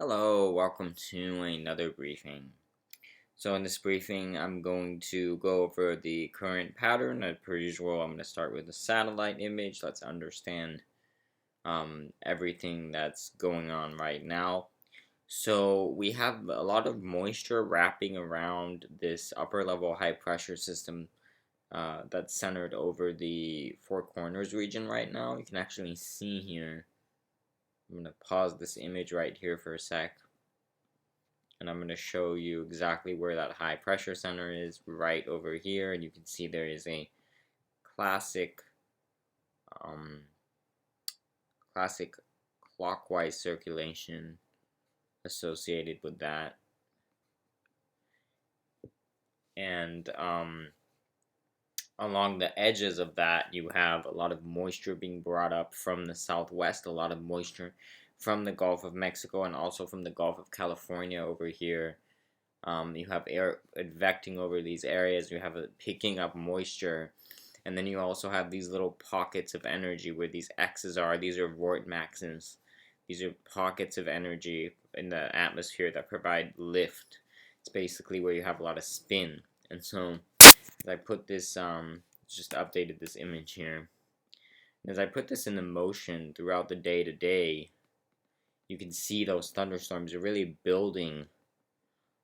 Hello, welcome to another briefing. So in this briefing, I'm going to go over the current pattern. As per usual, I'm going to start with the satellite image. Let's understand everything that's going on right now. So we have a lot of moisture wrapping around this upper level high pressure system that's centered over the Four Corners region right now. You can actually see here. I'm going to pause this image right here for a sec. And I'm going to show you exactly where that high pressure center is right over here, and you can see there is a classic um, classic clockwise circulation associated with that. And along the edges of that, you have a lot of moisture being brought up from the southwest, a lot of moisture from the Gulf of Mexico and also from the Gulf of California over here. You have air advecting over these areas. You have it picking up moisture, and then you also have these little pockets of energy where these X's are. These are vortexes. These are pockets of energy in the atmosphere that provide lift. It's basically where you have a lot of spin. And so, as I put this, just updated this image here. And as I put this into motion throughout the day to day, you can see those thunderstorms are really building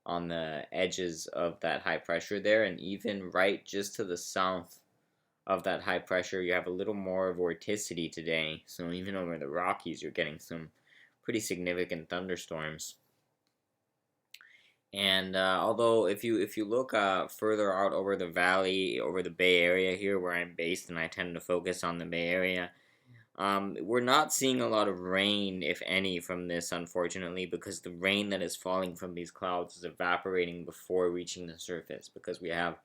on the edges of that high pressure there, and even right just to the south of that high pressure you have a little more vorticity today, so even over the Rockies you're getting some pretty significant thunderstorms. And although if you look further out over the valley, over the Bay Area here where I'm based, and I tend to focus on the Bay Area, we're not seeing a lot of rain, if any, from this, unfortunately, because the rain that is falling from these clouds is evaporating before reaching the surface, because we have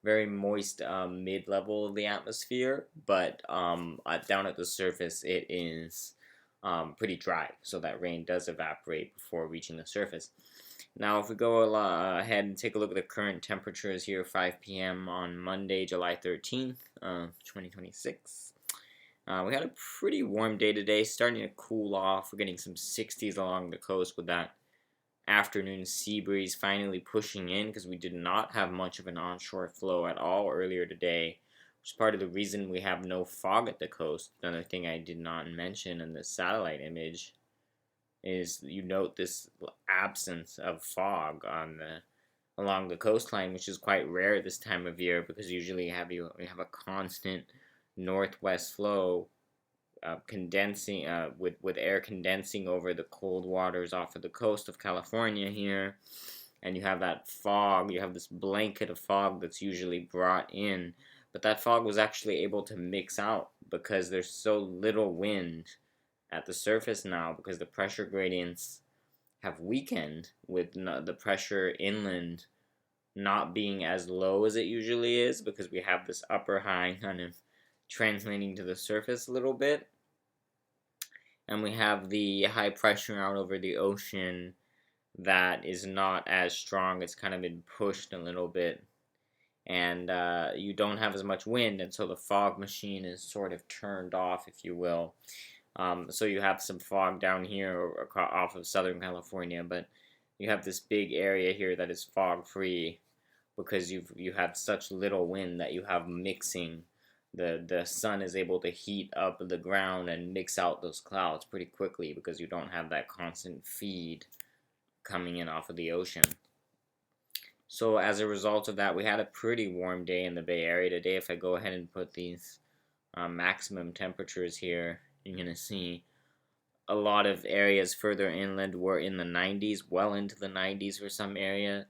very moist mid-level of the atmosphere, but down at the surface it is pretty dry, so that rain does evaporate before reaching the surface. Now, if we go ahead and take a look at the current temperatures here, 5 p.m. on Monday, July 13th, 2026. We had a pretty warm day today, starting to cool off. We're getting some 60s along the coast with that afternoon sea breeze finally pushing in, because we did not have much of an onshore flow at all earlier today, which is part of the reason we have no fog at the coast. Another thing I did not mention in the satellite image is you note this absence of fog along the coastline, which is quite rare this time of year, because usually we have a constant northwest flow condensing with air condensing over the cold waters off of the coast of California here, and you have that fog. You have this blanket of fog that's usually brought in, but that fog was actually able to mix out because there's so little wind at the surface now, because the pressure gradients have weakened with the pressure inland not being as low as it usually is, because we have this upper high kind of translating to the surface a little bit, and we have the high pressure out over the ocean that is not as strong. It's kind of been pushed a little bit, and you don't have as much wind, and so the fog machine is sort of turned off, if you will. So you have some fog down here off of Southern California, but you have this big area here that is fog free, because you have such little wind that you have mixing. The sun is able to heat up the ground and mix out those clouds pretty quickly, because you don't have that constant feed coming in off of the ocean. So as a result of that, we had a pretty warm day in the Bay Area today. If I go ahead and put these maximum temperatures here, you're going to see a lot of areas further inland were in the 90s, well into the 90s for some area.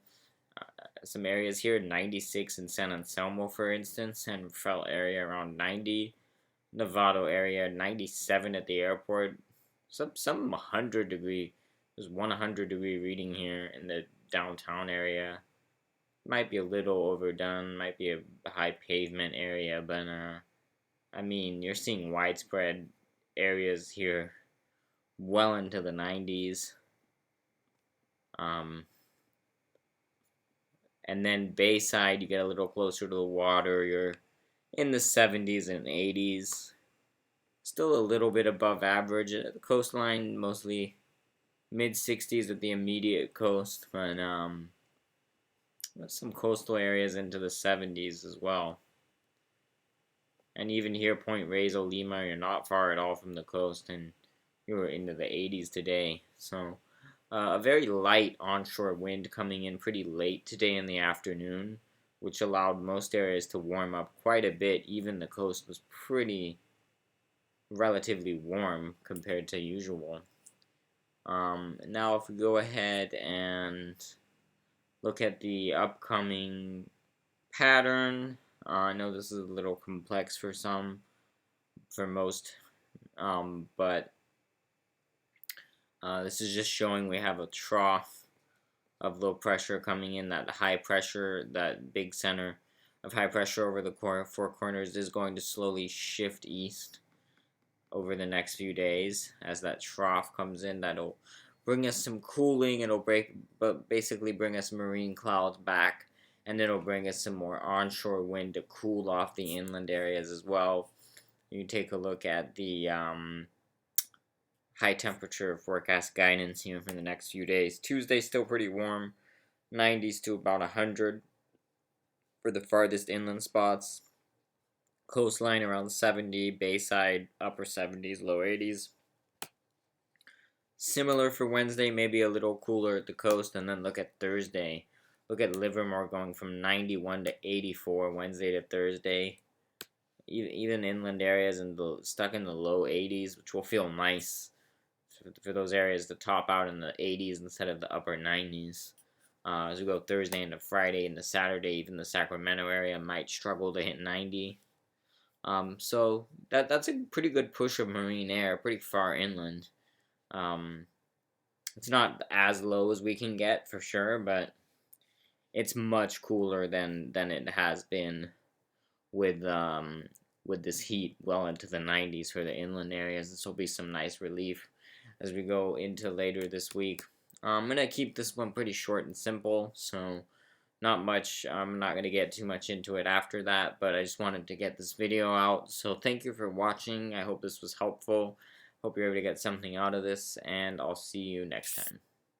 Some areas here, 96 in San Anselmo, for instance, San Rafael area around 90, Novato area 97 at the airport, some 100 degree. There's 100-degree reading here in the downtown area. Might be a little overdone, might be a high pavement area, but I mean, you're seeing widespread areas here well into the 90s. And then Bayside, you get a little closer to the water, you're in the 70s and 80s. Still a little bit above average. The coastline, mostly mid 60s at the immediate coast, but some coastal areas into the 70s as well. And even here, Point Reyes, Lima, you're not far at all from the coast, and you're into the 80s today. So, a very light onshore wind coming in pretty late today in the afternoon, which allowed most areas to warm up quite a bit. Even the coast was pretty relatively warm compared to usual. Now, if we go ahead and look at the upcoming pattern, I know this is a little complex for most, but this is just showing we have a trough of low pressure coming in. That high pressure, that big center of high pressure over the four corners is going to slowly shift east over the next few days as that trough comes in. That'll bring us some cooling. It'll basically bring us marine clouds back, and it'll bring us some more onshore wind to cool off the inland areas as well. You take a look at the high temperature forecast guidance here for the next few days. Tuesday still pretty warm, 90s to about 100 for the farthest inland spots. Coastline around 70, Bayside upper 70s, low 80s. Similar for Wednesday, maybe a little cooler at the coast, and then look at Thursday. Look at Livermore going from 91 to 84 Wednesday to Thursday. Even inland areas stuck in the low 80s, which will feel nice for those areas to top out in the 80s instead of the upper 90s. As we go Thursday into Friday into Saturday, even the Sacramento area might struggle to hit 90. So that's a pretty good push of marine air, pretty far inland. It's not as low as we can get for sure, but it's much cooler than it has been with this heat well into the 90s for the inland areas. This will be some nice relief as we go into later this week. I'm gonna keep this one pretty short and simple, so not much. I'm not gonna get too much into it after that, but I just wanted to get this video out. So thank you for watching. I hope this was helpful. Hope you're able to get something out of this, and I'll see you next time.